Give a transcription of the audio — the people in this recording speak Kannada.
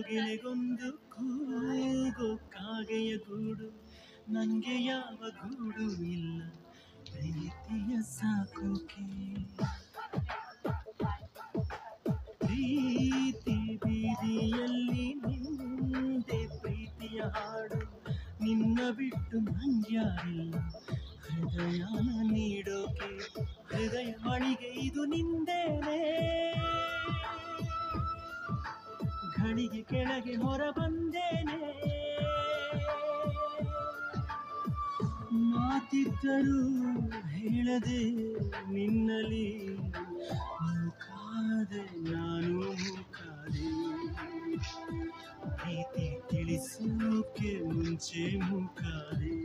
ಕೋಗಿಲೆಗೊಂದು ಕೂಗು ಕಾಗೆಯ ಗೂಡು ನನಗೆ ಯಾವ ಗೂಡು ಇಲ್ಲ ಪ್ರೀತಿಯ ಸಾಕೋಕೆ ಪ್ರೀತಿ ಬೀದಿಯಲ್ಲಿ ನಿಂದೆ ಪ್ರೀತಿಯ ಹಾಡು ನಿನ್ನ ಬಿಟ್ಟು ನಂಗ್ಯಾರಿಲ್ಲ ಹೃದಯನ ನೀಡೋಕೆ ಹೃದಯ ಮಳಿಗೆ ಇದು ನಿಂದೇನೆ ಘಳಿಗೆ ಕೆಳಗೆ ಹೊರ ಬಂದೇನೆ ಮಾತಿದ್ದರೂ ಹೇಳದೆ ನಿನ್ನಲಿ ಮೂಕಾದೆ ನಾನು ಮೂಕಾದೆ ಪ್ರೀತಿ ತಿಳಿಸೋಕೆ ಮುಂಚೆ ಮೂಕಾದೆ